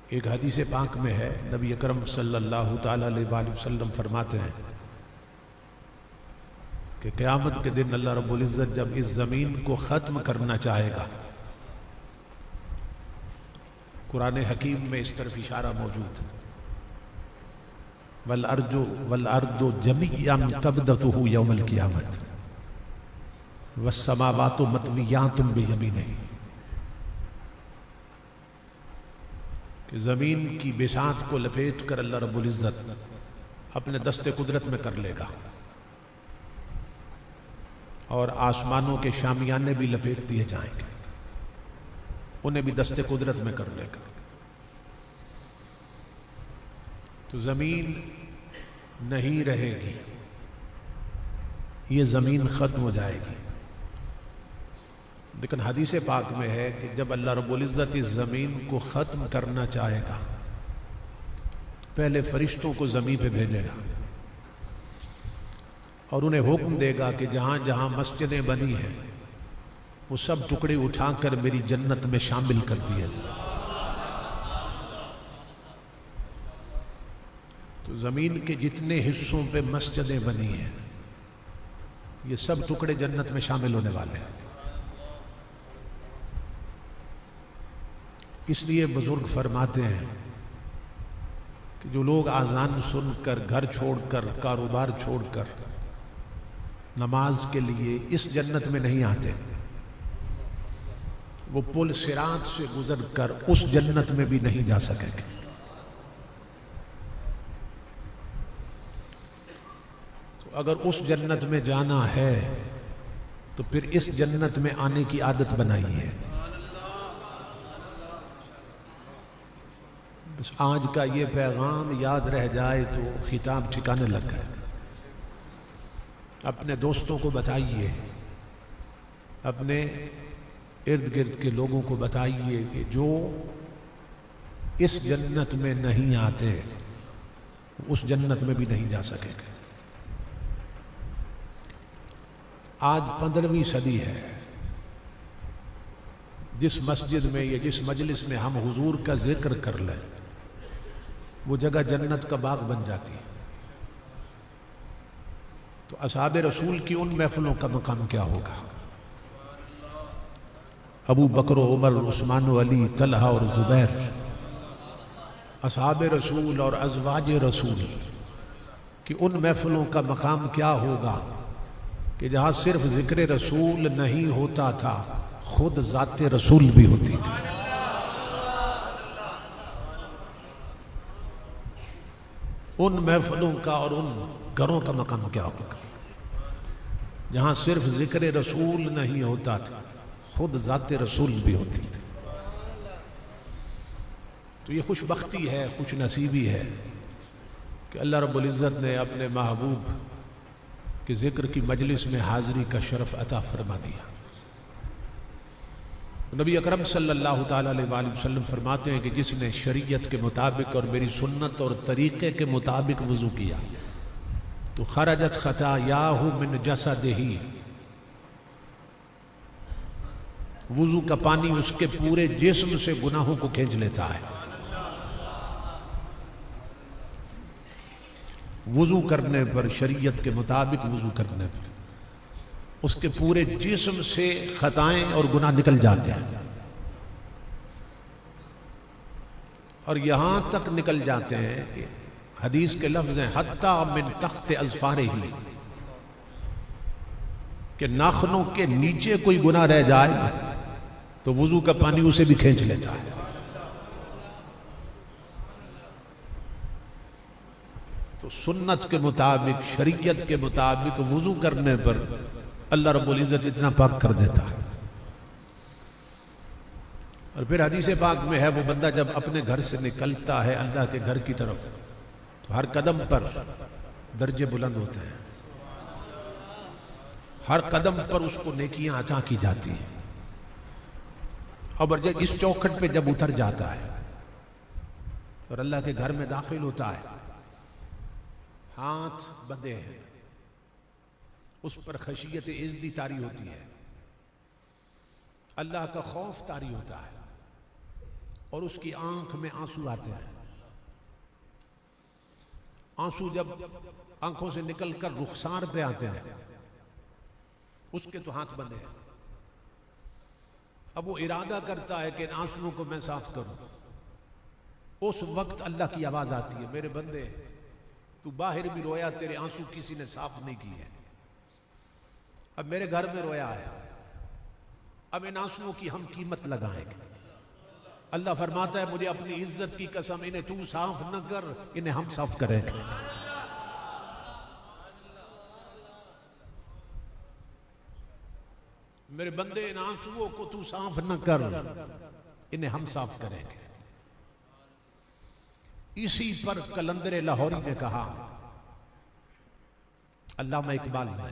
ایک حدیث پاک میں ہے، نبی اکرم صلی اللہ تعالیٰ علیہ وآلہ وسلم فرماتے ہیں کہ قیامت کے دن اللہ رب العزت جب اس زمین کو ختم کرنا چاہے گا، قرآن حکیم میں اس طرف اشارہ موجود ہے، وَالْأَرْضُ جَمِيعًا قَبْضَتُهُ يَوْمَ الْقِيَامَةِ وَالسَّمَاوَاتُ مَطْوِيَّاتٌ بِيَمِينِهِ، کہ زمین کی بساط کو لپیٹ کر اللہ رب العزت اپنے دست قدرت میں کر لے گا، اور آسمانوں کے شامیانے بھی لپیٹ دیے جائیں گے، انہیں بھی دست قدرت میں کر لے گا۔ تو زمین نہیں رہے گی، یہ زمین ختم ہو جائے گی۔ لیکن حدیث پاک میں ہے کہ جب اللہ رب العزت اس زمین کو ختم کرنا چاہے گا، پہلے فرشتوں کو زمین پہ بھیجے گا اور انہیں حکم دے گا کہ جہاں جہاں مسجدیں بنی ہیں وہ سب ٹکڑے اٹھا کر میری جنت میں شامل کر دیے جائیں۔ تو زمین کے جتنے حصوں پہ مسجدیں بنی ہیں یہ سب ٹکڑے جنت میں شامل ہونے والے ہیں۔ اس لیے بزرگ فرماتے ہیں کہ جو لوگ اذان سن کر، گھر چھوڑ کر، کاروبار چھوڑ کر نماز کے لیے اس جنت میں نہیں آتے، وہ پل صراط سے گزر کر اس جنت میں بھی نہیں جا سکیں گے۔ تو اگر اس جنت میں جانا ہے تو پھر اس جنت میں آنے کی عادت بنائی ہے۔ بس آج کا یہ پیغام یاد رہ جائے تو خطاب ٹھکانے لگ گئے۔ اپنے دوستوں کو بتائیے، اپنے ارد گرد کے لوگوں کو بتائیے کہ جو اس جنت میں نہیں آتے اس جنت میں بھی نہیں جا سکیں گے۔ آج 15ویں صدی ہے، جس مسجد میں یا جس مجلس میں ہم حضور کا ذکر کر لیں وہ جگہ جنت کا باغ بن جاتی ہے۔ تو اصحاب رسول کی ان محفلوں کا مقام کیا ہوگا؟ ابو بکر و عمر، عثمان و علی، طلحہ اور زبیر، اصحاب رسول اور ازواج رسول کی ان محفلوں کا مقام کیا ہوگا کہ جہاں صرف ذکر رسول نہیں ہوتا تھا، خود ذات رسول بھی ہوتی تھی۔ ان محفلوں کا اور ان گھروں کا مقام کیا ہوگا جہاں صرف ذکر رسول نہیں ہوتا تھا، خود ذات رسول بھی ہوتی تھی۔ تو یہ خوش بختی ہے، خوش نصیبی ہے کہ اللہ رب العزت نے اپنے محبوب کے ذکر کی مجلس میں حاضری کا شرف عطا فرما دیا۔ نبی اکرم صلی اللہ تعالیٰ علیہ وآلہ وسلم فرماتے ہیں کہ جس نے شریعت کے مطابق اور میری سنت اور طریقے کے مطابق وضو کیا تو خرجت خطایاہ من جسدہ، وضو کا پانی اس کے پورے جسم سے گناہوں کو کھینچ لیتا ہے۔ وضو کرنے پر، شریعت کے مطابق وضو کرنے پر اس کے پورے جسم سے خطائیں اور گناہ نکل جاتے ہیں، اور یہاں تک نکل جاتے ہیں کہ حدیث کے لفظ ہیں حتیٰ من تحت اظفارہ، کہ ناخنوں کے نیچے کوئی گناہ رہ جائے تو وضو کا پانی اسے بھی کھینچ لیتا ہے۔ تو سنت کے مطابق، شریعت کے مطابق وضو کرنے پر اللہ رب العزت اتنا پاک کر دیتا ہے۔ اور پھر حدیث پاک میں ہے وہ بندہ جب اپنے گھر سے نکلتا ہے اللہ کے گھر کی طرف تو ہر قدم پر درجے بلند ہوتے ہیں، ہر قدم پر اس کو نیکیاں عطا کی جاتی ہیں، اور جب اس چوکھٹ پہ جب اتر جاتا ہے اور اللہ کے گھر میں داخل ہوتا ہے، ہاتھ بندھے ہیں، اس پر خشیت عزتی طاری ہوتی ہے، اللہ کا خوف طاری ہوتا ہے، اور اس کی آنکھ میں آنسو آتے ہیں. آنسو جب آنکھوں سے نکل کر رخسار پہ آتے ہیں اس کے تو ہاتھ بندھے ہیں. اب وہ ارادہ کرتا ہے کہ ان آنسوؤں کو میں صاف کروں. اس وقت اللہ کی آواز آتی ہے, میرے بندے تو باہر بھی رویا, تیرے آنسو کسی نے صاف نہیں کیے. اب میرے گھر میں رویا ہے, اب ان آنسوؤں کی ہم قیمت لگائیں گے. اللہ فرماتا ہے مجھے اپنی عزت کی قسم, انہیں تو صاف نہ کر, انہیں ہم صاف کریں گے. میرے بندے ان آنسوؤں کو تو صاف نہ کر, انہیں ہم صاف کریں گے. اسی پر قلندر لاہوری نے کہا, علامہ اقبال نے,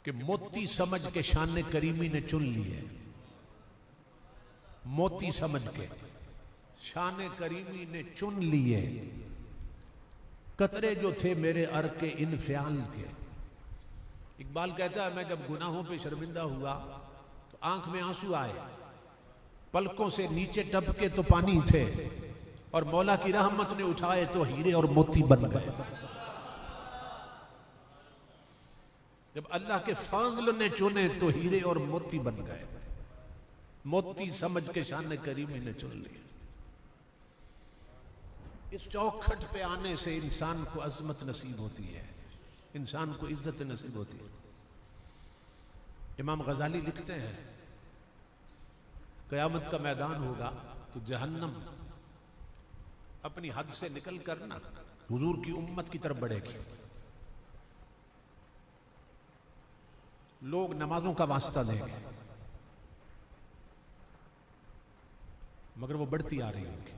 کہ موتی سمجھ کے شان کریمی نے چن لیے. موتی سمجھ کے شان کریمی نے چن لیے, قطرے جو تھے میرے عرق انفعال کے. اقبال کہتا ہے میں جب گناہوں پہ شرمندہ ہوا تو آنکھ میں آنسو آئے, پلکوں سے نیچے ٹپکے تو پانی تھے, اور مولا کی رحمت نے اٹھائے تو ہیرے اور موتی بن گئے. جب اللہ کے فضل نے چنے تو ہیرے اور موتی بن گئے. موتی سمجھ کے شان کریمی نے چن لیا. اس چوکھٹ پہ آنے سے انسان کو عظمت نصیب ہوتی ہے, انسان کو عزت نصیب ہوتی ہے. امام غزالی لکھتے ہیں قیامت کا میدان ہوگا تو جہنم اپنی حد سے نکل کر نا حضور کی امت کی طرف بڑھے گی. لوگ نمازوں کا واسطہ دیں گے مگر وہ بڑھتی آ رہی ہوگی.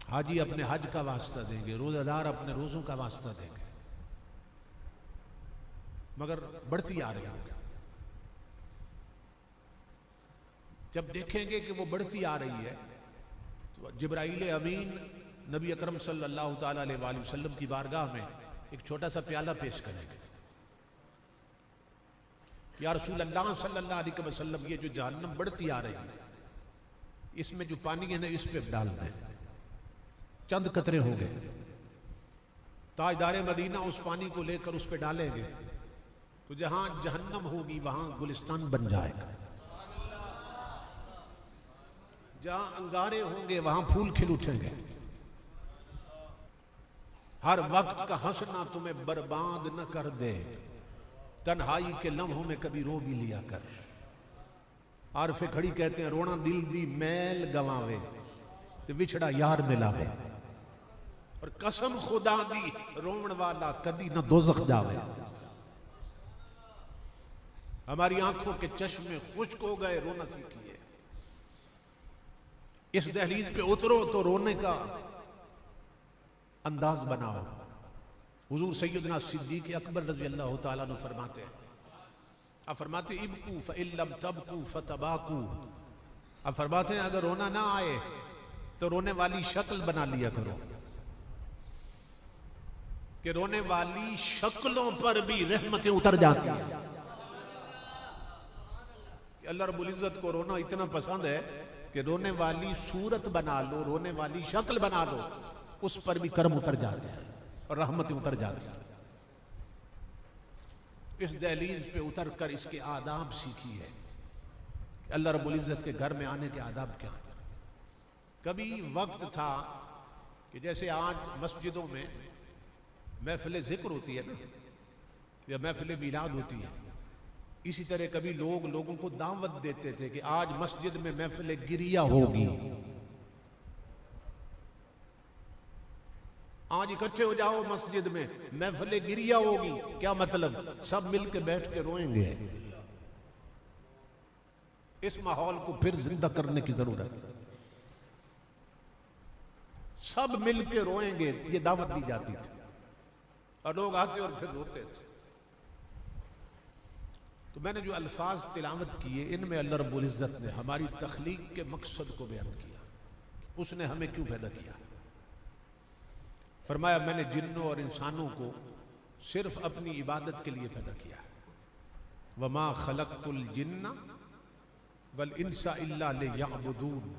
حاجی اپنے حج کا واسطہ دیں گے, روزہ دار اپنے روزوں کا واسطہ دیں گے, مگر بڑھتی آ رہی ہوگی. جب دیکھیں گے کہ وہ بڑھتی آ رہی ہے تو جبرائیل امین نبی اکرم صلی اللہ تعالی علیہ وآلہ وسلم کی بارگاہ میں ایک چھوٹا سا پیالہ پیش کریں گے. یا رسول اللہ صلی اللہ علیہ وسلم, یہ جو جہنم بڑھتی آ رہی ہے اس میں جو پانی ہے نا اس پہ ڈال دیں. چند قطرے ہوں گے, تاجدار مدینہ اس پانی کو لے کر اس پہ ڈالیں گے تو جہاں جہنم ہوگی وہاں گلستان بن جائے گا. جہاں انگارے ہوں گے وہاں پھول کھل اٹھیں گے. ہر وقت کا ہنسنا تمہیں برباد نہ کر دے, تنہائی کے لمحوں میں کبھی رو بھی لیا کر. عارف کھڑی کہتے ہیں رونا دل دی میل گواوے تے وچھڑا یار ملاوے, اور قسم خدا دی رومن والا کدی نہ دوزخ جاوے. ہماری آنکھوں کے چشمے خشک ہو گئے, رونا سیکھیے. اس دہلیز پہ اترو تو رونے کا انداز بناؤ. حضور سیدنا صدیق اکبر رضی اللہ تعالیٰ عنہ فرماتے ہیں, اب فرماتے ہیں ابکو فَإِن لَمْ تَبْکُوا فَتَبَاکُوا. اب فرماتے ہیں اگر رونا نہ آئے تو رونے والی شکل بنا لیا کرو, کہ رونے والی شکلوں پر بھی رحمتیں اتر جاتی ہیں. کہ اللہ رب العزت کو رونا اتنا پسند ہے کہ رونے والی صورت بنا لو, رونے والی شکل بنا لو, اس پر بھی کرم اتر جاتے ہیں اور رحمتیں اتر جاتی ہیں. اس دہلیز پہ اتر کر اس کے آداب سیکھیے کہ اللہ رب العزت کے گھر میں آنے کے آداب کیا ہیں. کبھی وقت تھا کہ جیسے آج مسجدوں میں محفل ذکر ہوتی ہے نا, یا محفل میلاد ہوتی ہے, اسی طرح کبھی لوگ لوگوں کو دعوت دیتے تھے کہ آج مسجد میں محفل گریہ ہوگی, آج اکٹھے ہو جاؤ مسجد میں محفل گریہ ہوگی. کیا مطلب؟ سب مل کے بیٹھ کے روئیں گے. اس ماحول کو پھر زندہ کرنے کی ضرورت ہے. سب مل کے روئیں گے, یہ دعوت دی جاتی تھی, اور لوگ آتے اور پھر روتے تھے. تو میں نے جو الفاظ تلاوت کیے ان میں اللہ رب العزت نے ہماری تخلیق کے مقصد کو بیان کیا. اس نے ہمیں کیوں پیدا کیا؟ فرمایا میں نے جنوں اور انسانوں کو صرف اپنی عبادت کے لیے پیدا کیا. وَمَا خَلَقْتُ الْجِنَّ والانس الا لیعبدون،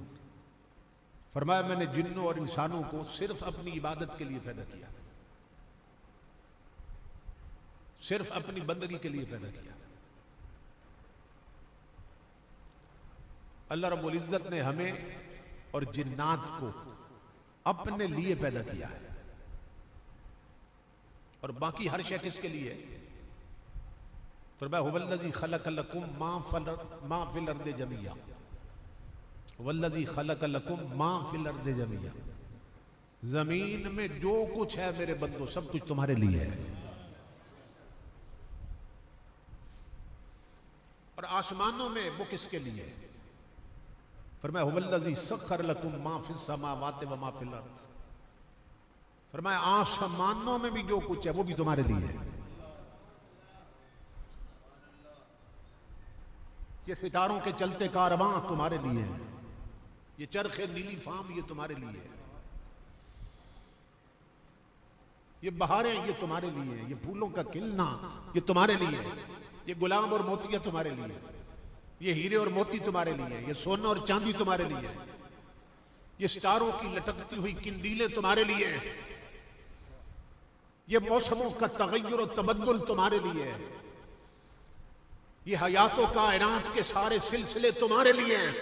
فرمایا میں نے جنوں اور انسانوں کو صرف اپنی عبادت کے لیے پیدا کیا، صرف اپنی بندگی کے لیے پیدا کیا۔ اللہ رب العزت نے ہمیں اور جنات کو اپنے لیے پیدا کیا ہے، اور باقی ہر شے کس کے لیے ہے؟ فرمایا هو الذی خلق لکم ما فی الارض جميعا، والذی خلق لکم ما فی الارض جميعا، زمین میں جو کچھ ہے میرے بندو سب کچھ تمہارے لیے ہے، اور آسمانوں میں وہ کس کے لیے ہے؟ فرمایا هو الذی سخر لکم ما فی السماوات وما فی الارض، فرمایا آسمانوں میں بھی جو کچھ ہے وہ بھی تمہارے لیے ہے، یہ ستاروں کے چلتے کارواں تمہارے لیے ہیں، یہ چرخ نیلی فام یہ تمہارے لیے ہے، یہ بہاریں یہ تمہارے لیے ہیں، یہ پھولوں کا کھلنا یہ تمہارے لیے ہے، یہ غلام اور موتیاں تمہارے لیے ہیں، یہ ہیرے اور موتی تمہارے لیے ہیں، یہ سونا اور چاندی تمہارے لیے ہے، یہ ستاروں کی لٹکتی ہوئی کندیلیں تمہارے لیے ہیں، یہ موسموں کا تغیر و تبدل تمہارے لیے ہے، یہ حیات و کائنات کے سارے سلسلے تمہارے لیے ہیں،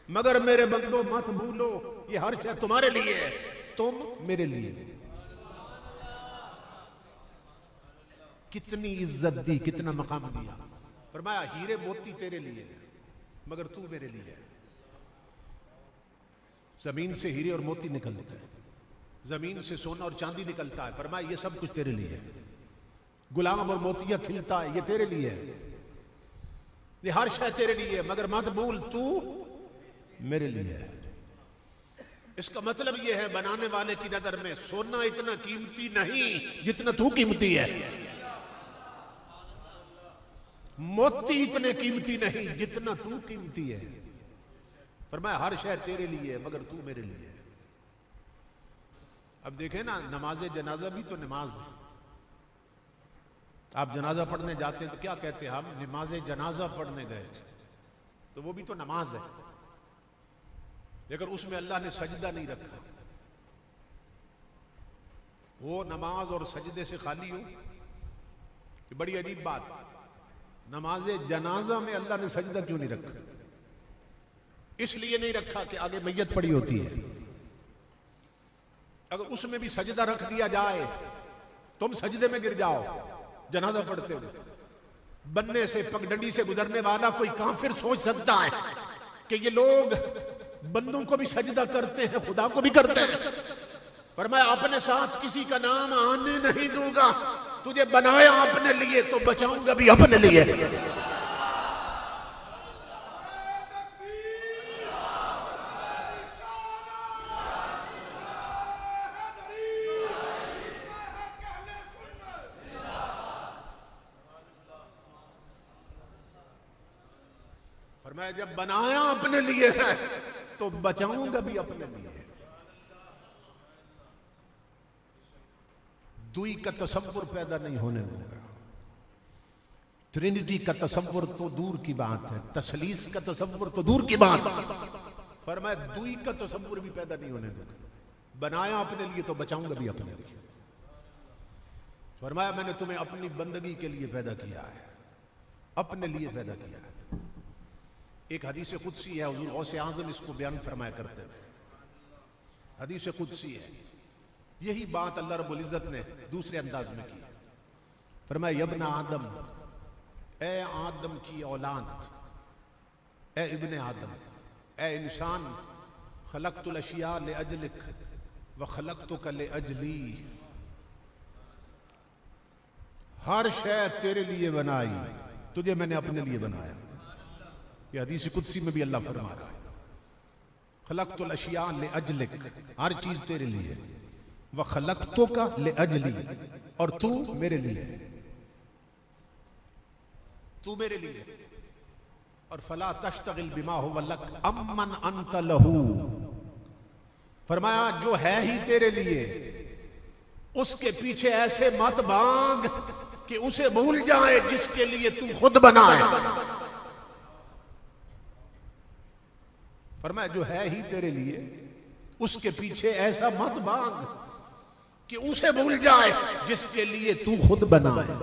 مگر میرے بندو مت بھولو یہ ہر شے تمہارے لیے ہے، تم میرے لیے۔ کتنی عزت دی، کتنا مقام دیا، فرمایا ہیرے موتی تیرے لیے مگر تو میرے لیے ہے، زمین سے ہیرے اور موتی نکلتا ہے، زمین سے سونا اور چاندی نکلتا ہے، فرمایا یہ سب کچھ تیرے لیے ہے، غلام اور موتیاں کھلتا ہے یہ تیرے لیے ہے، یہ ہر شے تیرے لیے ہے، مگر مت بھول تو میرے لیے ہے۔ اس کا مطلب یہ ہے بنانے والے کی نظر میں سونا اتنا قیمتی نہیں جتنا تو قیمتی ہے، موتی اتنے قیمتی نہیں جتنا تو قیمتی ہے، فرمایا ہر شے تیرے لیے ہے مگر تو میرے لیے ہے۔ اب دیکھیں نا نماز جنازہ بھی تو نماز ہے، آپ جنازہ پڑھنے جاتے ہیں تو کیا کہتے ہیں؟ ہم نماز جنازہ پڑھنے گئے تھے، تو وہ بھی تو نماز ہے، لیکن اس میں اللہ نے سجدہ نہیں رکھا، وہ نماز اور سجدے سے خالی ہو، یہ بڑی عجیب بات، نماز جنازہ میں اللہ نے سجدہ کیوں نہیں رکھا؟ اس لیے نہیں رکھا کہ آگے میت پڑی ہوتی ہے، اگر اس میں بھی سجدہ رکھ دیا جائے تم سجدے میں گر جاؤ جنازہ پڑھتے ہو، بننے سے پگڈنڈی سے گزرنے والا کوئی کافر سوچ سکتا ہے کہ یہ لوگ بندوں کو بھی سجدہ کرتے ہیں خدا کو بھی کرتے ہیں؟ فرمایا اپنے ساتھ کسی کا نام آنے نہیں دوں گا، تجھے بنایا اپنے لیے تو بچاؤں گا بھی اپنے لیے۔ فرمایا جب بنایا اپنے لیے ہے تو بچاؤں گا بھی اپنے لیے۔ دوئی کا تصور پیدا نہیں ہونے دوں گا، ٹرینٹی کا تصور تو دور کی بات ہے، تثلیث کا تصور تو دور کی بات ہے، فرمایا دوئی کا تصور بھی پیدا نہیں ہونے دوں گا، بنایا اپنے لیے تو بچاؤں گا بھی اپنے لیے۔ فرمایا میں نے تمہیں اپنی بندگی کے لیے پیدا کیا ہے، اپنے لیے پیدا کیا ہے۔ ایک حدیث قدسی ہے، حضور غوث اعظم اس کو بیان فرمایا کرتے تھے، حدیث قدسی ہے، یہی بات اللہ رب العزت نے دوسرے انداز میں کی، فرمایا یا ابن آدم، اے آدم کی اولاد، اے ابن آدم، اے انسان، خلقت الاشیاء لأجلک وخلقتک لأجلی، ہر شے تیرے لیے بنائی، تجھے میں نے اپنے لیے بنایا۔ یہ حدیث قدسی میں بھی اللہ فرما رہا ہے خلقت الاشیاء لأجلک، ہر چیز تیرے لیے، وخلقتک لأجلی، اور تو میرے لیے، تو میرے لیے، اور فلا تشتغل بما هو لک امن انت لہو، فرمایا جو ہے ہی تیرے لیے اس کے پیچھے ایسے مت بھاگ کہ اسے بھول جائے جس کے لیے تو خود بنا ہے۔ فرمایا جو ہے ہی تیرے لیے اس کے پیچھے ایسا مت باندھ کہ اسے بھول جائے جس کے لیے تو خود بنا ہے۔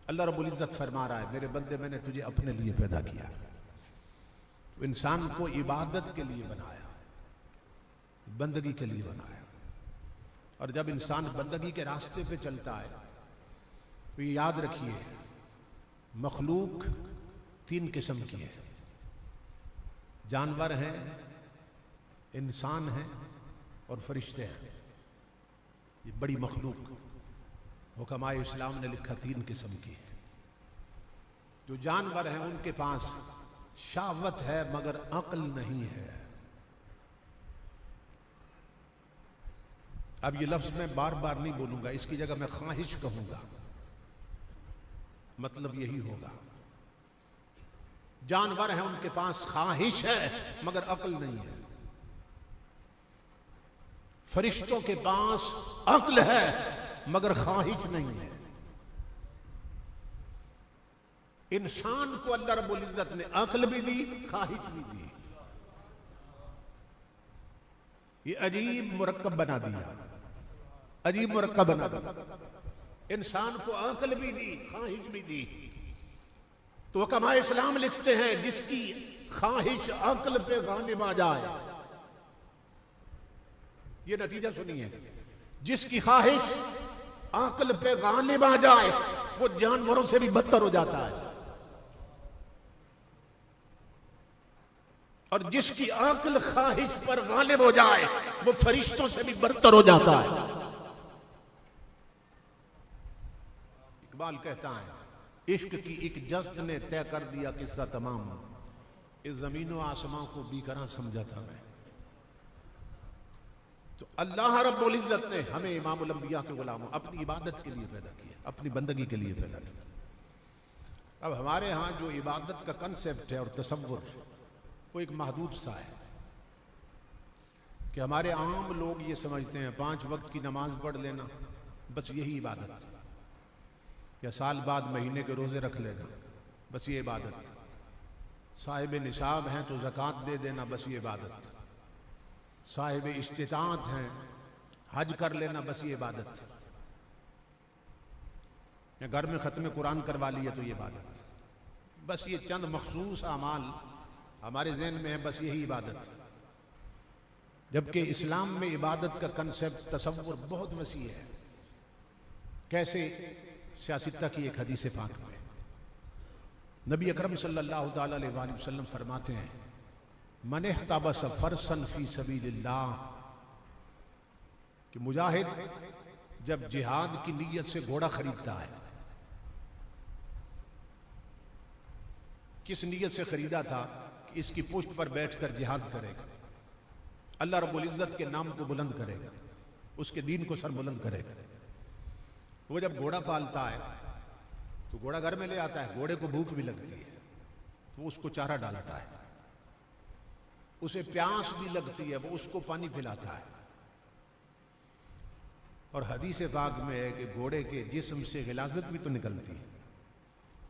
اللہ رب العزت فرما رہا ہے میرے بندے میں نے تجھے اپنے لیے پیدا کیا، تو انسان کو عبادت کے لیے بنایا، بندگی کے لیے بنایا، اور جب انسان بندگی کے راستے پہ چلتا ہے تو یہ یاد رکھیے مخلوق تین قسم کی ہے، جانور ہیں، انسان ہیں اور فرشتے ہیں۔ یہ بڑی مخلوق حکماء اسلام نے لکھا تین قسم کی ہے۔ جو جانور ہیں ان کے پاس شہوت ہے مگر عقل نہیں ہے۔ اب یہ لفظ میں بار بار نہیں بولوں گا، اس کی جگہ میں خواہش کہوں گا، مطلب یہی ہوگا۔ جانور ہیں ان کے پاس خواہش ہے مگر عقل نہیں ہے۔ فرشتوں کے پاس عقل ہے مگر خواہش نہیں ہے۔ انسان کو اللہ رب العزت نے عقل بھی دی، خواہش بھی دی۔ یہ عجیب مرکب بنا دیا، عجیب مرکب بنا دیا۔ انسان کو عقل بھی دی، خواہش بھی دی۔ تو حکماء اسلام لکھتے ہیں جس کی خواہش عقل پہ غالب آ جائے، یہ نتیجہ سنیے، جس کی خواہش عقل پہ غالب آ جائے وہ جانوروں سے بھی بدتر ہو جاتا ہے، اور جس کی عقل خواہش پر غالب ہو جائے وہ فرشتوں سے بھی برتر ہو جاتا ہے۔ اقبال کہتا ہے عشق کی ایک جست نے طے کر دیا قصہ تمام، اس زمین و آسمان کو بیکراں سمجھا تھا میں۔ تو اللہ رب العزت نے ہمیں امام الانبیاء کے غلاموں اپنی عبادت کے لیے پیدا کیا، اپنی بندگی کے لیے پیدا کیا۔ اب ہمارے ہاں جو عبادت کا کنسیپٹ ہے اور تصور وہ ایک محدود سا ہے کہ ہمارے عام لوگ یہ سمجھتے ہیں 5 وقت کی نماز پڑھ لینا بس یہی عبادت، یا سال بعد مہینے کے روزے رکھ لینا بس یہ عبادت، صاحب نصاب ہیں تو زکوٰۃ دے دینا بس یہ عبادت، صاحب استطاعت ہیں حج کر لینا بس یہ عبادت، یا گھر میں ختم قرآن کروا لیا تو یہ عبادت۔ بس یہ چند مخصوص اعمال ہمارے ذہن میں ہے، بس یہی عبادت۔ جبکہ اسلام میں عبادت کا کنسیپٹ تصور بہت وسیع ہے۔ کیسے؟ سیاستہ کی ایک حدیث پاک میں نبی اکرم صلی اللہ تعالی علیہ وآلہ وسلم فرماتے ہیں من احتبس فرسا فی سبیل اللہ، کہ مجاہد جب جہاد کی نیت سے گھوڑا خریدتا ہے، کس نیت سے خریدا تھا کہ اس کی پشت پر بیٹھ کر جہاد کرے گا، اللہ رب العزت کے نام کو بلند کرے گا، اس کے دین کو سر بلند کرے گا۔ وہ جب گھوڑا پالتا ہے تو گھوڑا گھر میں لے آتا ہے، گھوڑے کو بھوک بھی لگتی ہے، وہ اس کو چارہ ڈالتا ہے، اسے پیاس بھی لگتی ہے، وہ اس کو پانی پلاتا ہے۔ اور حدیث پاک میں ہے کہ گھوڑے کے جسم سے غلاظت بھی تو نکلتی ہے،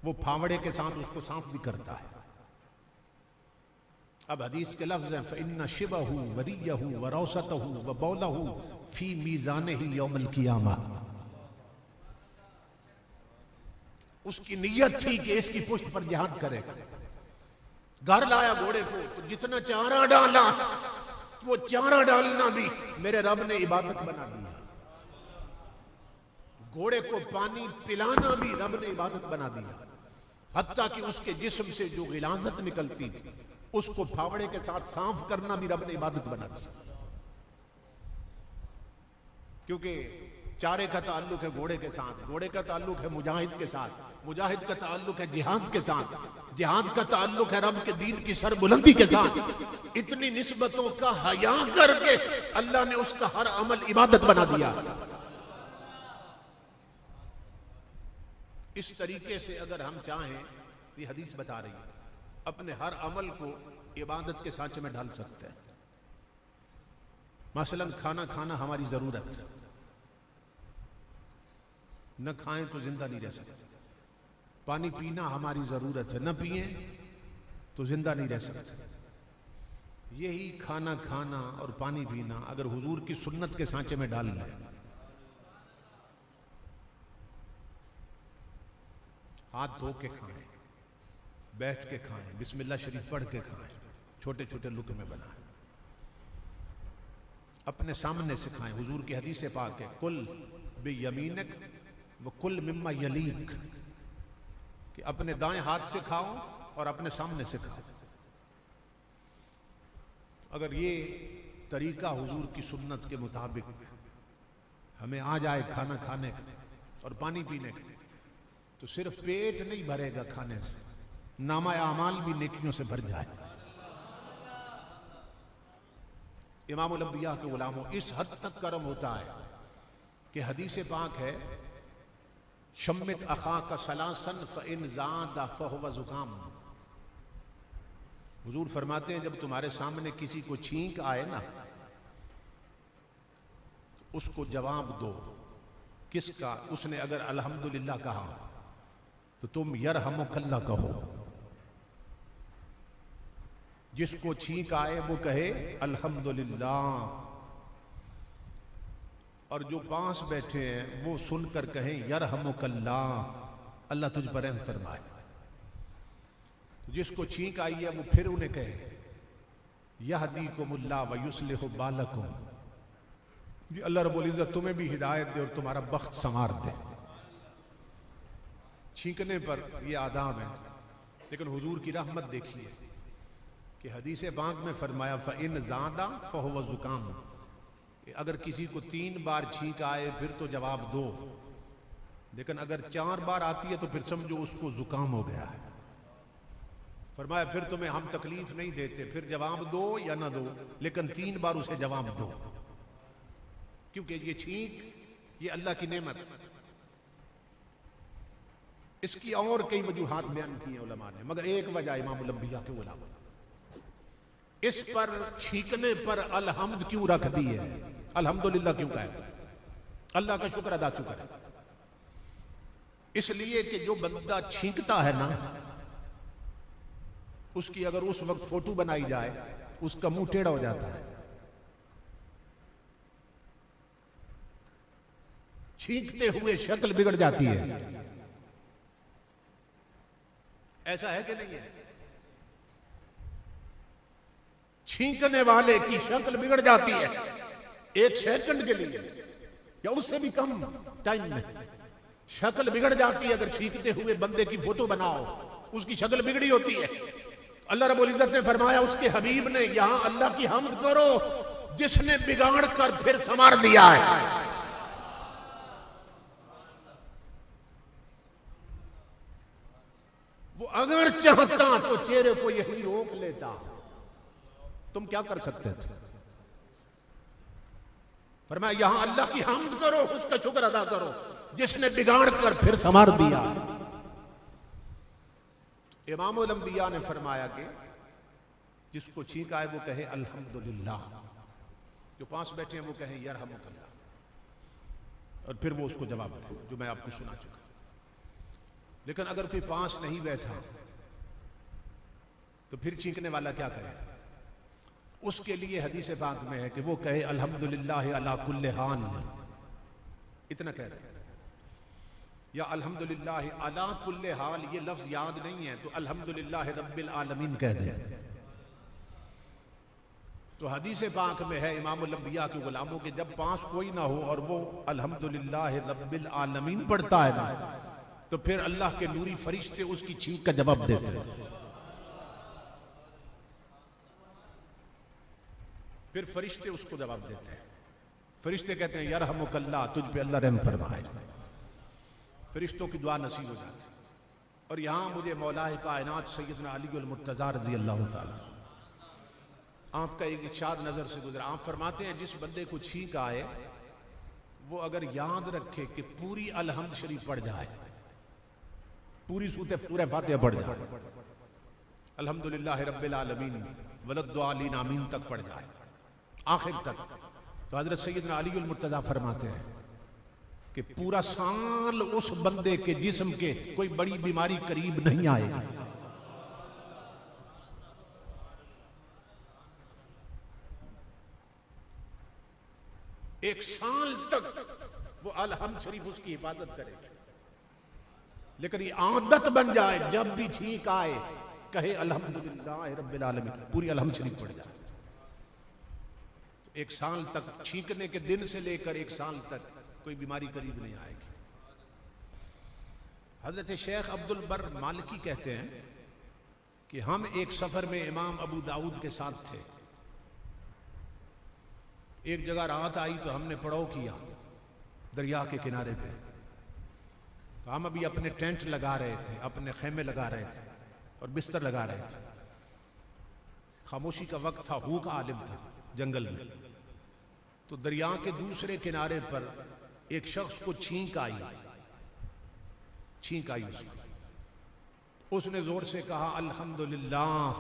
وہ پھاوڑے کے ساتھ اس کو صاف بھی کرتا ہے۔ اب حدیث کے لفظ ہیں فَإِنَّ شِبَهُ وَرِيَّهُ وَرَوْسَتَهُ وَبَوْلَهُ فِي مِيزَانِهِ يَوْمَ الْقِيَامَةِ۔ اس کی نیت تھی کہ اس کی پشت پر جہاد کرے گا، گھر لایا گھوڑے کو تو جتنا چارہ ڈالا وہ چارہ ڈالنا بھی میرے رب نے عبادت بنا دیا، گھوڑے کو پانی پلانا بھی رب نے عبادت بنا دیا، حتیٰ کہ اس کے جسم سے جو غلاظت نکلتی تھی اس کو پھاوڑے کے ساتھ صاف کرنا بھی رب نے عبادت بنا دیا۔ کیونکہ چارے کا تعلق ہے گھوڑے کے ساتھ، گھوڑے کا تعلق ہے مجاہد کے ساتھ، مجاہد کا تعلق ہے جہاد کے ساتھ، جہاد کا تعلق ہے رب کے دین کی سر بلندی کے ساتھ۔ اتنی نسبتوں کا حیا کر کے اللہ نے اس کا ہر عمل عبادت بنا دیا۔ اس طریقے سے اگر ہم چاہیں، یہ حدیث بتا رہی ہے، اپنے ہر عمل کو عبادت کے سانچے میں ڈال سکتے ہیں۔ مثلا کھانا کھانا ہماری ضرورت، نہ کھائیں تو زندہ نہیں رہ سکتے، پانی پینا ہماری ضرورت ہے، نہ پئیں تو زندہ نہیں رہ سکتے۔ یہی کھانا کھانا اور پانی پینا اگر حضور کی سنت کے سانچے میں ڈال لیں، ہاتھ دھو کے کھائیں، بیٹھ کے کھائیں، بسم اللہ شریف پڑھ کے کھائیں، چھوٹے چھوٹے لقمے بنائیں، اپنے سامنے سے کھائیں۔ حضور کی حدیث پاک ہے کل بیمینک وکل مما یلیک، کہ اپنے دائیں ہاتھ سے کھاؤ اور اپنے سامنے سے کھاؤ۔ اگر یہ طریقہ حضور کی سنت کے مطابق ہمیں آ جائے کھانا کھانے کا اور پانی پینے کا، تو صرف پیٹ نہیں بھرے گا کھانے سے، نامہ اعمال بھی نیکیوں سے بھر جائے۔ امام الانبیاء کے غلاموں اس حد تک کرم ہوتا ہے کہ حدیث پاک ہے شمت اخاک ثلاثا فإن زاد فهو زکام۔ حضور فرماتے ہیں جب تمہارے سامنے کسی کو چھینک آئے نا، اس کو جواب دو۔ کس کا؟ اس نے اگر الحمدللہ کہا تو تم یرحمک اللہ کہو۔ جس کو چھینک آئے وہ کہے الحمدللہ، اور جو پاس بیٹھے ہیں وہ سن کر کہیں یرحمک اللہ، اللہ تجھ پر رحم فرمائے۔ جس کو چھینک آئی ہے وہ پھر انہیں کہے یہدیکم اللہ ویصلح بالکم، یہ اللہ رب العزت تمہیں بھی ہدایت دے اور تمہارا بخت سنوار دے۔ چھینکنے پر یہ آداب ہے، لیکن حضور کی رحمت دیکھیے کہ حدیث پاک میں فرمایا فإن زاد فهو زکام، اگر کسی کو 3 بار چھینک آئے پھر تو جواب دو، لیکن اگر 4 بار آتی ہے تو پھر سمجھو اس کو زکام ہو گیا ہے۔ فرمایا پھر تمہیں ہم تکلیف نہیں دیتے، پھر جواب دو یا نہ دو، لیکن 3 بار اسے جواب دو، کیونکہ یہ چھینک یہ اللہ کی نعمت۔ اس کی اور کئی وجوہات بیان کی ہیں علماء نے، مگر ایک وجہ امام الانبیاء کے علماء اس پر چھینکنے پر الحمد کیوں رکھ دی ہے، الحمدللہ کیوں کہا، اللہ کا شکر ادا کیوں کرے؟ اس لیے کہ جو بندہ چھینکتا ہے نا، اس کی اگر اس وقت فوٹو بنائی جائے اس کا منہ ٹیڑھا ہو جاتا ہے۔ چھینکتے ہوئے شکل بگڑ جاتی ہے، ایسا ہے کہ نہیں ہے؟ چھینکنے والے کی شکل بگڑ جاتی ہے 1 سیکنڈ کے لیے یا اس سے بھی کم ٹائم میں شکل بگڑ جاتی ہے۔ اگر چھینکتے ہوئے بندے کی فوٹو بناؤ اس کی شکل بگڑی ہوتی ہے۔ اللہ رب العزت نے فرمایا اس کے حبیب نے یہاں اللہ کی حمد کرو جس نے بگاڑ کر پھر سنوار دیا ہے۔ وہ اگر چاہتا تو چہرے کو یہی روک لیتا، تم کیا کر سکتے تھے؟ فرمایا یہاں اللہ کی حمد کرو، اس کا شکر ادا کرو جس نے بگاڑ کر پھر سنوار دیا۔ امام الانبیاء نے فرمایا کہ جس کو چھینک آئے وہ کہے الحمدللہ، جو پاس بیٹھے ہیں وہ کہیں یرحمک اللہ، اور پھر وہ اس کو جواب دے جو میں آپ کو سنا چکا۔ لیکن اگر کوئی پاس نہیں بیٹھا تو پھر چھینکنے والا کیا کرے؟ اس کے لیے حدیث پاک میں ہے کہ وہ کہے الحمدللہ علی کل حال، اتنا کہہ رہے ہیں، یا الحمدللہ علی کل حال یہ لفظ یاد نہیں ہے تو الحمدللہ رب العالمین کہہ دیں۔ تو حدیث پاک میں ہے امام الانبیاء کے غلاموں کے جب پاس کوئی نہ ہو اور وہ الحمدللہ رب العالمین پڑھتا ہے نا، تو پھر اللہ کے نوری فرشتے اس کی چھینک کا جواب دیتے ہیں۔ پھر فرشتے اس کو جواب دیتے ہیں، فرشتے کہتے ہیں یرحمک اللہ، تجھ پہ اللہ رحم فرمائے۔ فرشتوں کی دعا نصیب ہو جاتی۔ اور یہاں مجھے مولا کائنات سیدنا علی المرتضیٰ رضی اللہ تعالی آپ کا ایک ارشاد نظر سے گزرا۔ آپ فرماتے ہیں جس بندے کو چھینک آئے وہ اگر یاد رکھے کہ پوری الحمد شریف پڑھ جائے، پوری سورۃ پورے فاتحہ پڑھ جائے، الحمدللہ رب العالمین وللضالین آمین تک پڑھ جائے آخر تک، تو حضرت سیدنا علی المرتضیٰ فرماتے ہیں کہ پورا سال اس بندے کے جسم کے کوئی بڑی بیماری قریب نہیں آئے، 1 سال تک وہ الحمد شریف اس کی حفاظت کرے گا، لیکن یہ عادت بن جائے جب بھی چھینک آئے کہے الحمدللہ رب العالمین، پوری الحمد شریف پڑھ جائے. 1 سال تک، چھینکنے کے دن سے لے کر 1 سال تک کوئی بیماری قریب نہیں آئے گی. حضرت شیخ عبد البر مالکی کہتے ہیں کہ ہم ایک سفر میں امام ابو داؤد کے ساتھ تھے. ایک جگہ رات آئی تو ہم نے پڑاؤ کیا دریا کے کنارے پہ. تو ہم ابھی اپنے ٹینٹ لگا رہے تھے، اپنے خیمے لگا رہے تھے اور بستر لگا رہے تھے. خاموشی کا وقت تھا، ہو کا عالم تھا جنگل میں. تو دریا کے دوسرے کنارے پر ایک شخص کو چھینک آئی اس نے زور سے کہا الحمدللہ.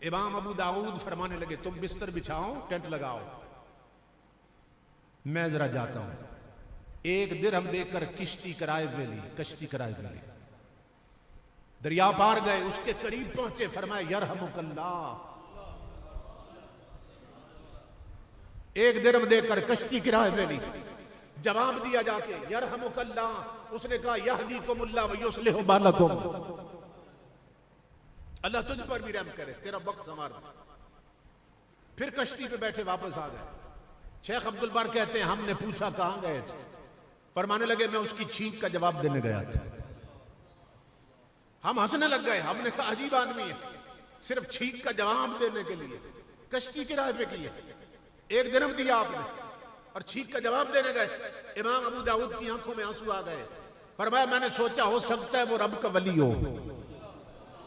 امام ابو داؤد فرمانے لگے تم بستر بچھاؤ، ٹینٹ لگاؤ، میں ذرا جاتا ہوں. 1 درہم دے کر کشتی کرائے پہ لی. دریا پار گئے، اس کے قریب پہنچے، فرمایا یرحمک اللہ. 1 درہم دے کر کشتی کرائے پہ لی. جواب دیا جا کے یرحمک اللہ. اس نے کہا یہدیکم اللہ ویصلح بالکم، اللہ تجھ پر بھی رحم کرے، تیرا وقت سنوار دے. پھر کشتی پہ بیٹھے واپس آ گئے. شیخ عبد البر کہتے ہیں ہم نے پوچھا کہاں گئے تھے؟ فرمانے لگے میں اس کی چھینک کا جواب دینے گیا تھا. ہم ہنسنے لگ گئے. ہم نے کہا عجیب آدمی ہے، صرف چھینک کا جواب دینے کے لیے کشتی کرائے پہ کی ہے. 1 درہم دیا آپ نے اور چھینک کا جواب دینے گئے. امام ابو داؤد کی آنکھوں میں آنسو آ گئے. فرمایا میں نے سوچا ہو سکتا ہے وہ رب کا ولی ہو،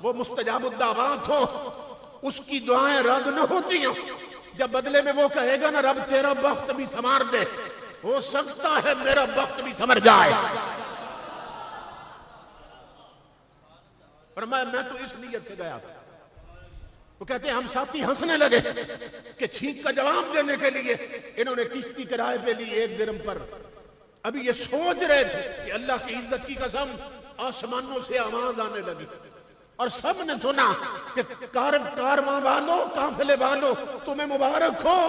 وہ مستجاب الدعوات ہو، اس کی دعائیں رد نہ ہوتی ہوں. جب بدلے میں وہ کہے گا نا رب تیرا وقت بھی سنوار دے، ہو سکتا ہے میرا وقت بھی سنور جائے. فرمایا میں تو اس نیت سے گیا تھا. وہ کہتے ہیں ہم ساتھی ہنسنے لگے کہ چھینک کا جواب دینے کے لیے انہوں نے کشتی کرائے پہ لی 1 درہم پر. ابھی یہ سوچ رہے تھے کہ اللہ کی عزت کی قسم آسمانوں سے آواز آنے لگی اور سب نے سنا کہ کارواں والوں، قافلے والوں، تمہیں مبارک ہو،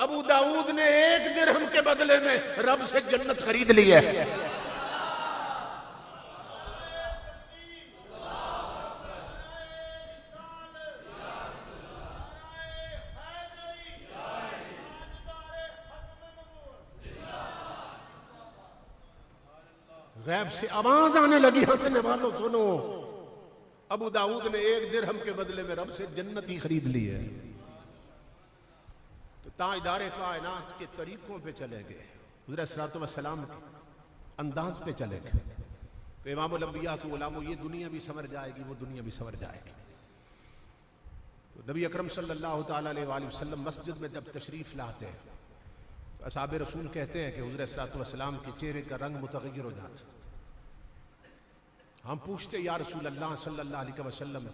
ابو داؤد نے 1 درہم کے بدلے میں رب سے جنت خرید لی ہے. غیب سے آواز آنے لگی ہنسنے والوں سنو، ابو داؤد نے 1 درہم کے بدلے میں رب سے جنت ہی خرید لی ہے. تو تاجدار کائنات کے طریقوں پہ چلے گئے، حضرت صلی اللہ علیہ وسلم کے انداز پہ چلے گئے. تو امام الانبیاء کے غلاموں یہ دنیا بھی سنور جائے گی، وہ دنیا بھی سنور جائے گی. تو نبی اکرم صلی اللہ تعالیٰ علیہ وآلہ وسلم مسجد میں جب تشریف لاتے ہیں تو اصحاب رسول کہتے ہیں کہ حضرت صلی اللہ علیہ وسلم کے چہرے کا رنگ متغیر ہو جاتا. ہم پوچھتے یا رسول اللہ صلی اللہ علیہ وسلم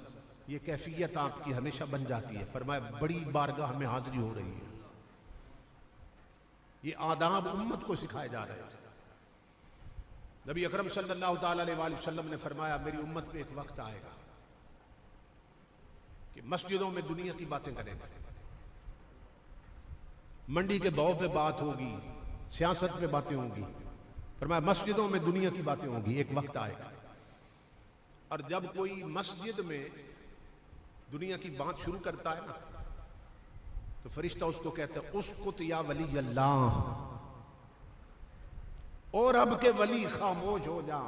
یہ کیفیت آپ کی ہمیشہ بن جاتی ہے؟ فرمایا بڑی بارگاہ میں حاضری ہو رہی ہے. یہ آداب امت کو سکھائے جا رہے تھے. نبی اکرم صلی اللہ تعالیٰ علیہ وآلہ وسلم نے فرمایا میری امت پہ ایک وقت آئے گا کہ مسجدوں میں دنیا کی باتیں کریں گے، منڈی کے بھاؤ پہ بات ہوگی، سیاست پہ باتیں ہوں گی. فرمایا مسجدوں میں دنیا کی باتیں ہوں گی، ایک وقت آئے گا. اور جب کوئی مسجد میں دنیا کی بات شروع کرتا ہے نا تو فرشتہ اس کو کہتا ہے اسکت یا ولی اللہ، اور رب کے ولی خاموش ہو جا.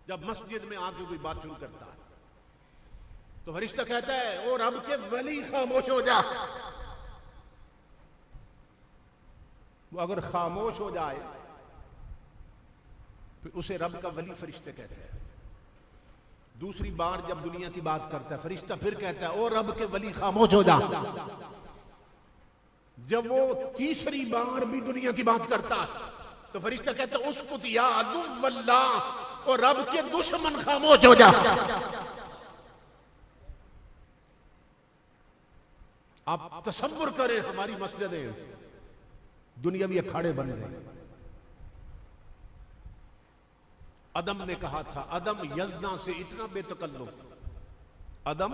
جب مسجد میں آ کے کوئی بات شروع کرتا ہے تو فرشتہ کہتا ہے او رب کے ولی خاموش ہو جا. وہ اگر خاموش ہو جائے پھر اسے رب کا ولی فرشتے کہتے ہیں. دوسری بار جب دنیا کی بات کرتا ہے فرشتہ پھر کہتا ہے او رب کے ولی خاموش ہو جا. جب وہ تیسری بار بھی دنیا کی بات کرتا تو فرشتہ کہتا ہے اسکت یا عدو اللہ، اور رب کے دشمن خاموش ہو جا. آپ تصور کریں ہماری مسجدیں دنیاوی اکھاڑے بن گئے. ادم نے کہا تھا ادم یزنا سے اتنا بے تکلف، ادم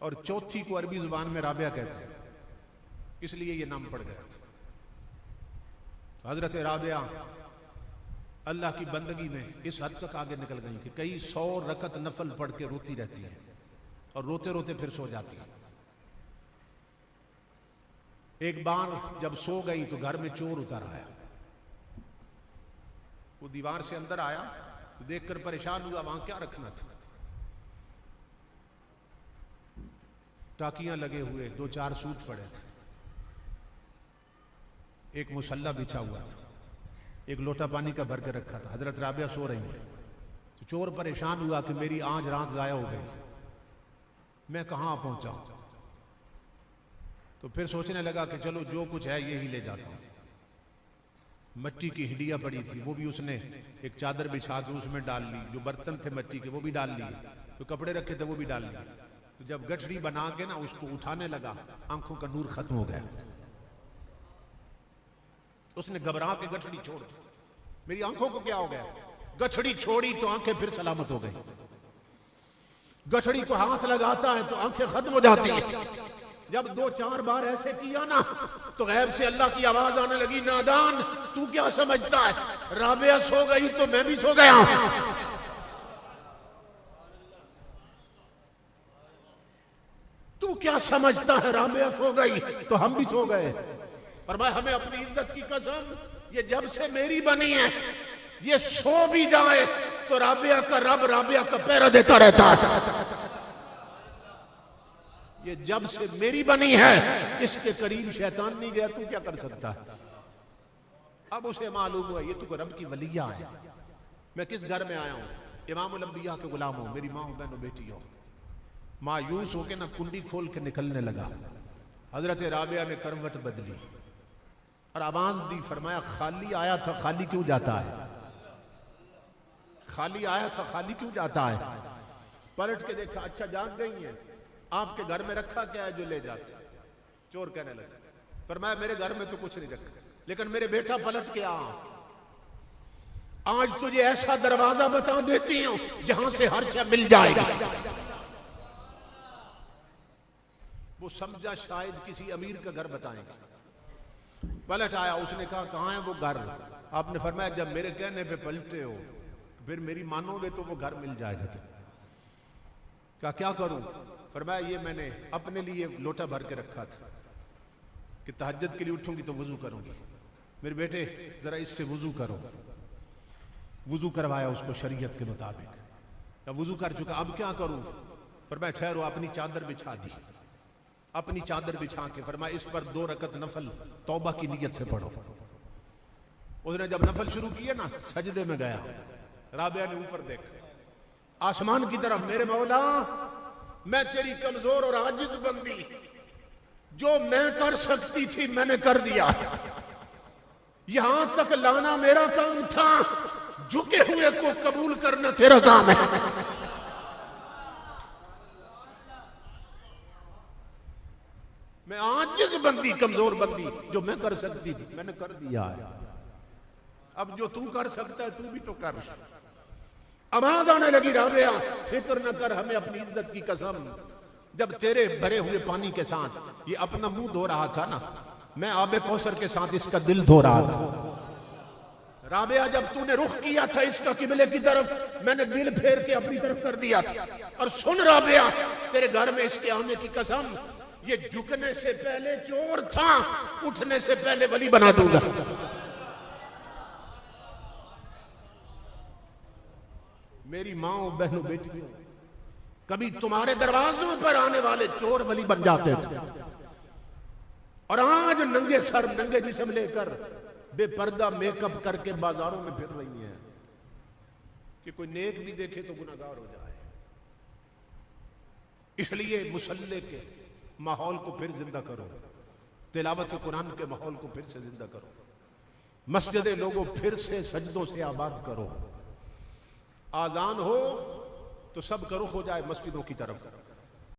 اور چوتھی کو عربی زبان میں رابعہ کہتے ہیں، اس لیے یہ نام پڑ گیا تھا۔ حضرت رابعہ اللہ کی بندگی میں اس حد تک آگے نکل گئی کہ کئی 100 رکعت نفل پڑھ کے روتی رہتی ہیں اور روتے روتے پھر سو جاتی ہیں۔ ایک بار جب سو گئی تو گھر میں چور اتر آیا، وہ دیوار سے اندر آیا، دیکھ کر پریشان ہوا وہاں کیا رکھنا تھا۔ ٹاکیاں لگے ہوئے 2-4 سوٹ پڑے تھے، ایک مسلح بچھا ہوا تھا، ایک لوٹا پانی کا بھر کے رکھا تھا۔ حضرت رابعہ سو رہی ہیں تو چور پریشان ہوا کہ میری آج رات ضائع ہو گئی، میں کہاں پہنچا۔ تو پھر سوچنے لگا کہ چلو جو کچھ ہے یہی لے جاتا ہوں۔ مٹی کی ہنڈیاں پڑی تھی، وہ بھی اس نے ایک چادر بچھا کے اس میں ڈال لی، جو برتن تھے مٹی کے وہ بھی ڈال لیے، جو کپڑے رکھے تھے وہ بھی ڈال لیے۔ تو جب گٹھڑی بنا کے نا اس کو اٹھانے لگا، آنکھوں کا نور ختم ہو گیا۔ اس نے گھبرا کے گٹھڑی چھوڑ دی، میری آنکھوں کو کیا ہو گیا؟ گٹھڑی چھوڑی تو آنکھیں پھر سلامت ہو گئی۔ گٹھڑی کو ہاتھ لگاتا ہے تو آنکھیں ختم ہو جاتی ہیں۔ جب 2-4 بار ایسے کیا نا تو غیب سے اللہ کی آواز آنے لگی، نادان تو کیا سمجھتا ہے رابعہ سو گئی تو میں بھی سو گیا۔ تو کیا سمجھتا ہے رابعہ سو گئی تو ہم بھی سو گئے۔ فرمایا ہمیں اپنی عزت کی قسم، یہ جب سے میری بنی ہے یہ سو بھی جائے تو رابعہ کا رب رابعہ کا پہرا دیتا رہتا ہے۔ یہ جب سے میری بنی ہے اس کے قریب شیطان نہیں گیا، تو کیا کر سکتا ہے؟ اب اسے معلوم ہوا یہ تو رب کی ولیہ ہے۔ میں کس گھر میں آیا ہوں؟ امام الانبیاء کے غلام ہوں، میری ماں بہنوں بیٹی ہوں۔ مایوس ہو کے نہ کنڈی کھول کے نکلنے لگا۔ حضرت رابعہ نے کروٹ بدلی اور آواز دی، فرمایا خالی آیا تھا خالی کیوں جاتا ہے؟ خالی آیا تھا خالی کیوں جاتا ہے؟ پلٹ کے دیکھا، اچھا جاگ گئی ہیں، آپ کے گھر میں رکھا کیا ہے جو لے جاتے؟ چور کہنے لگا، فرمایا میرے گھر میں تو کچھ نہیں رکھا، لیکن میرے بیٹا پلٹ کے آج تجھے ایسا دروازہ بتا دیتی ہوں جہاں سے ہر شے مل جائے گا۔ وہ سمجھا شاید کسی امیر کا گھر بتائیں گے، پلٹ آیا، اس نے کہا کہاں ہے وہ گھر؟ آپ نے فرمایا جب میرے کہنے پہ پلٹے ہو پھر میری مانو گے تو وہ گھر مل جائے گا۔ کہا کیا کروں؟ فرمایا یہ میں نے اپنے لیے لوٹا بھر کے رکھا تھا کہ تہجد کے لیے اٹھوں گی تو وضو کروں گی، میرے بیٹے ذرا اس سے وضو کرو۔ وضو کروایا اس کو شریعت کے مطابق، وضو کر چکا، اب کیا کروں؟ فرمایا ٹھہرو، اپنی چادر بچھا دی، اپنی چادر بچھا کے فرمایا اس پر 2 رکعت نفل توبہ کی نیت سے پڑھو۔ اس نے جب نفل شروع کیے نا سجدے میں گیا، رابعہ نے اوپر دیکھا آسمان کی طرف، میرے مولا میں تیری کمزور اور عاجز بندی، جو میں کر سکتی تھی میں نے کر دیا، یہاں تک لانا میرا کام تھا، جھکے ہوئے کو قبول کرنا تیرا کام ہے۔ میں عاجز بندی، کمزور بندی، جو میں کر سکتی تھی میں نے کر دیا ہے، اب جو تو کر سکتا ہے تو بھی تو کر۔ آواز آنے لگی، رابعہ فکر نہ کر، ہمیں اپنی عزت کی قسم، جب تیرے بھرے ہوئے پانی کے ساتھ یہ اپنا منہ دھو رہا تھا نا، میں آب کوثر کے ساتھ اس کا دل دھو رہا تھا۔ رابعہ جب تو نے رخ کیا تھا اس کا قبلے کی طرف، میں نے دل پھیر کے اپنی طرف کر دیا تھا۔ اور سن رابعہ، تیرے گھر میں اس کے آنے کی قسم، یہ جھکنے سے پہلے چور تھا، اٹھنے سے پہلے ولی بنا دوں گا۔ میری ماں بہنوں بیٹیوں، کبھی تمہارے دروازوں پر آنے والے چور ولی بن جاتے تھے، اور آج ننگے سر ننگے جسم لے کر بے پردہ میک اپ کر کے بازاروں میں پھر رہی ہیں کہ کوئی نیک بھی دیکھے تو گناہگار ہو جائے۔ اس لیے مصلی کے ماحول کو پھر زندہ کرو، تلاوت قرآن کے ماحول کو پھر سے زندہ کرو، مسجد لوگوں پھر سے سجدوں سے آباد کرو، آذان ہو تو سب کا رخ ہو جائے مسجدوں کی طرف۔